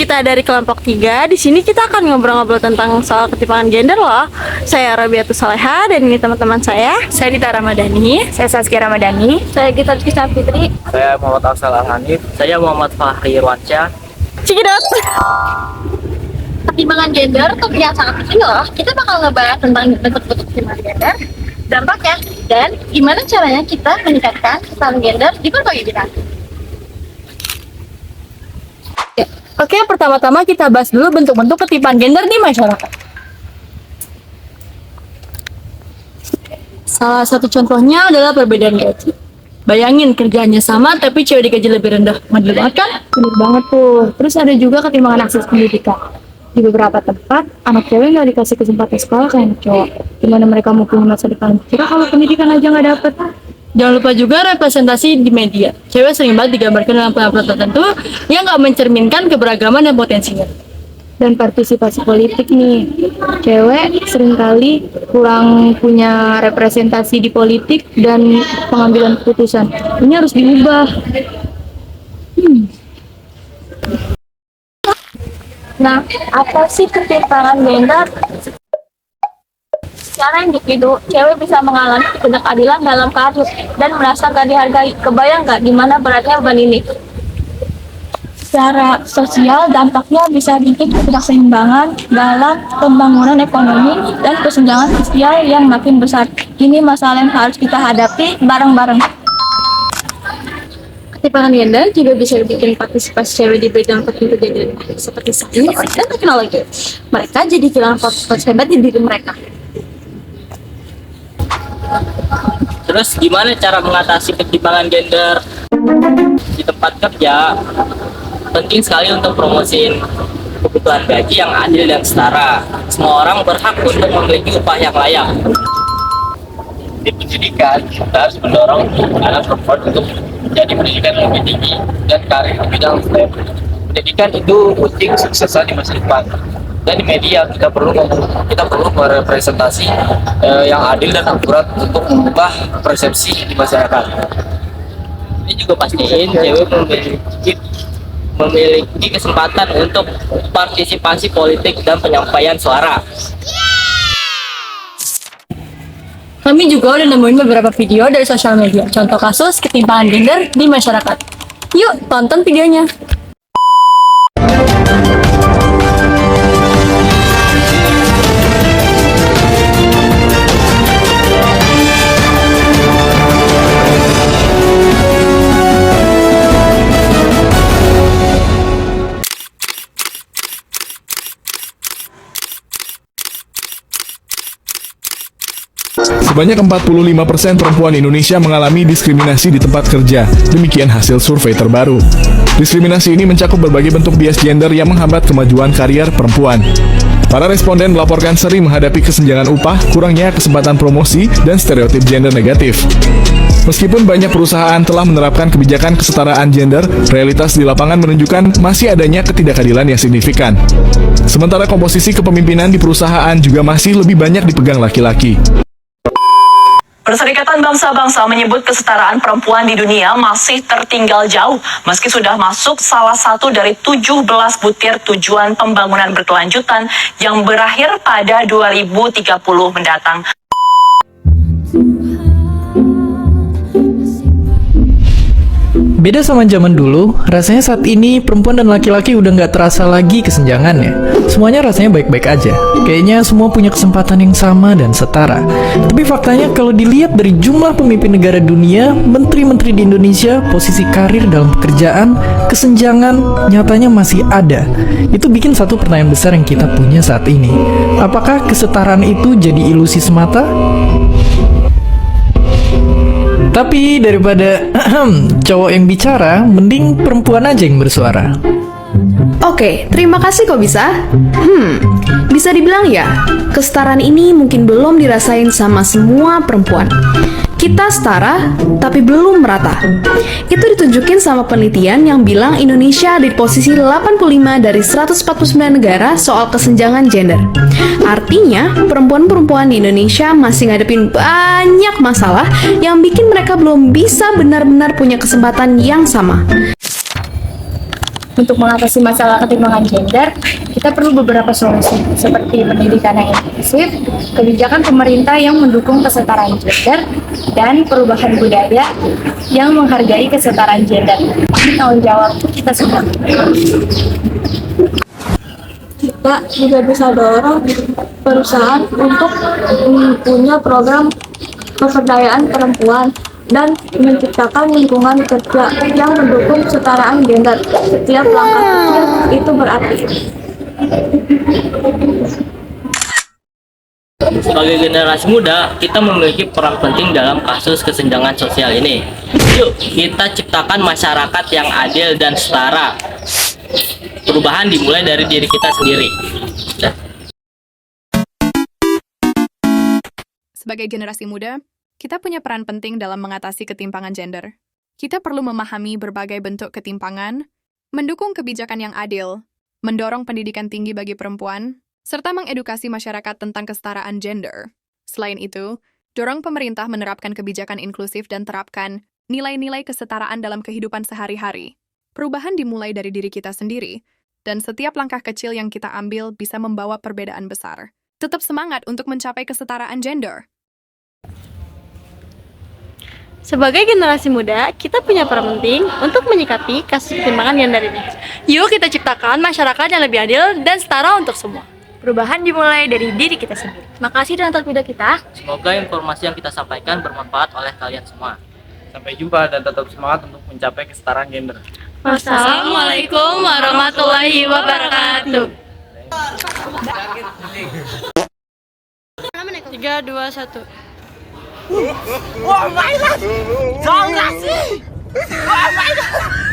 kita dari kelompok 3. Di sini kita akan ngobrol-ngobrol tentang soal ketimpangan gender loh. Saya Rabiatus Saleha dan ini teman-teman saya. Saya Dita Ramadhani. Saya Saskia Ramadhani. Saya Gita Rizky Fitri. Saya Muhammad Afsal Al-Hanif. Saya Muhammad Fahri Irwansyah. Cikidot. Ketimpangan gender topik yang sangat penting loh. Kita bakal ngebahas tentang bentuk-bentuk ketimpangan gender, dampaknya, dan gimana caranya kita meningkatkan kesetaraan gender di berbagai bidang. Oke, pertama-tama kita bahas dulu bentuk-bentuk ketimpangan gender di masyarakat. Salah satu contohnya adalah perbedaan gaji. Bayangin kerjaannya sama tapi cewek digaji lebih rendah. Madel banget kan? Bener banget tuh. Terus ada juga ketimpangan akses pendidikan. Di beberapa tempat, anak cewek nggak dikasih kesempatan sekolah kayak anak cowok. Gimana mereka mau punya masa depan cerah kalau pendidikan aja nggak dapet? Jangan lupa juga representasi di media. Cewek sering banget digambarkan dalam peran tertentu yang nggak mencerminkan keberagaman dan potensinya. Dan partisipasi politik nih, cewek seringkali kurang punya representasi di politik dan pengambilan keputusan. Ini harus diubah. Nah, apa sih ketimpangan gender? Secara individu, cewek bisa mengalami ketidakadilan dalam karir dan merasa gak dihargai. Kebayang gak gimana beratnya beban ini? Secara sosial, dampaknya bisa bikin ketidakseimbangan dalam pembangunan ekonomi dan kesenjangan sosial yang makin besar. Ini masalah yang harus kita hadapi bareng-bareng. Ketimpangan gender juga bisa bikin partisipasi cewek di bidang tertentu jadi seperti sains dan teknologi. Mereka jadi kehilangan potensi hebat di diri mereka. Terus gimana cara mengatasi ketimpangan gender di tempat kerja? Penting sekali untuk promosiin kebutuhan gaji yang adil dan setara. Semua orang berhak untuk memiliki upah yang layak. Di pendidikan, kita harus mendorong anak perempuan untuk menjadi pendidikan yang lebih tinggi dan karir di bidang STEM. Pendidikan itu kunci kesuksesan di masa depan. Dan di media kita perlu merepresentasi yang adil dan akurat untuk mengubah persepsi di masyarakat. Ini juga pastiin cewek memiliki kesempatan untuk partisipasi politik dan penyampaian suara. Kami juga udah nemuin beberapa video dari sosial media, contoh kasus ketimpangan gender di masyarakat. Yuk, tonton videonya. Sebanyak 45% perempuan Indonesia mengalami diskriminasi di tempat kerja. Demikian hasil survei terbaru. Diskriminasi ini mencakup berbagai bentuk bias gender yang menghambat kemajuan karier perempuan. Para responden melaporkan sering menghadapi kesenjangan upah, kurangnya kesempatan promosi, dan stereotip gender negatif. Meskipun banyak perusahaan telah menerapkan kebijakan kesetaraan gender, realitas di lapangan menunjukkan masih adanya ketidakadilan yang signifikan. Sementara komposisi kepemimpinan di perusahaan juga masih lebih banyak dipegang laki-laki. Perserikatan Bangsa-Bangsa menyebut kesetaraan perempuan di dunia masih tertinggal jauh meski sudah masuk salah satu dari 17 butir tujuan pembangunan berkelanjutan yang berakhir pada 2030 mendatang. Beda sama zaman dulu, rasanya saat ini perempuan dan laki-laki udah nggak terasa lagi kesenjangannya. Semuanya rasanya baik-baik aja. Kayaknya semua punya kesempatan yang sama dan setara. Tapi faktanya kalau dilihat dari jumlah pemimpin negara dunia, menteri-menteri di Indonesia, posisi karir dalam pekerjaan, kesenjangan nyatanya masih ada. Itu bikin satu pertanyaan besar yang kita punya saat ini. Apakah kesetaraan itu jadi ilusi semata? Tapi daripada cowok yang bicara, mending perempuan aja yang bersuara. Oke, terima kasih kok bisa. Bisa dibilang ya, kesetaraan ini mungkin belum dirasain sama semua perempuan. Kita setara, tapi belum merata. Itu ditunjukin sama penelitian yang bilang Indonesia ada di posisi 85 dari 149 negara soal kesenjangan gender. Artinya, perempuan-perempuan di Indonesia masih ngadepin banyak masalah yang bikin mereka belum bisa benar-benar punya kesempatan yang sama. Untuk mengatasi masalah ketimpangan gender, kita perlu beberapa solusi seperti pendidikan yang inklusif, kebijakan pemerintah yang mendukung kesetaraan gender, dan perubahan budaya yang menghargai kesetaraan gender. Ini tanggung jawab kita semua. Kita juga bisa dorong perusahaan untuk punya program pemberdayaan perempuan dan menciptakan lingkungan kerja yang mendukung kesetaraan gender. Setiap langkah kecil itu berarti. Sebagai generasi muda, kita memiliki peran penting dalam kasus kesenjangan sosial ini. Yuk, kita ciptakan masyarakat yang adil dan setara. Perubahan dimulai dari diri kita sendiri. Sebagai generasi muda, kita punya peran penting dalam mengatasi ketimpangan gender. Kita perlu memahami berbagai bentuk ketimpangan, mendukung kebijakan yang adil, mendorong pendidikan tinggi bagi perempuan, serta mengedukasi masyarakat tentang kesetaraan gender. Selain itu, dorong pemerintah menerapkan kebijakan inklusif dan terapkan nilai-nilai kesetaraan dalam kehidupan sehari-hari. Perubahan dimulai dari diri kita sendiri, dan setiap langkah kecil yang kita ambil bisa membawa perbedaan besar. Tetap semangat untuk mencapai kesetaraan gender. Sebagai generasi muda, kita punya peran penting untuk menyikapi kasus ketimpangan gender ini. Yuk kita ciptakan masyarakat yang lebih adil dan setara untuk semua. Perubahan dimulai dari diri kita sendiri. Makasih dan video kita. Semoga informasi yang kita sampaikan bermanfaat oleh kalian semua. Sampai jumpa dan tetap semangat untuk mencapai kesetaraan gender. Wassalamualaikum warahmatullahi wabarakatuh. 3, 2, 1. Wah, mainan! Jangan sih! Wah, mainan!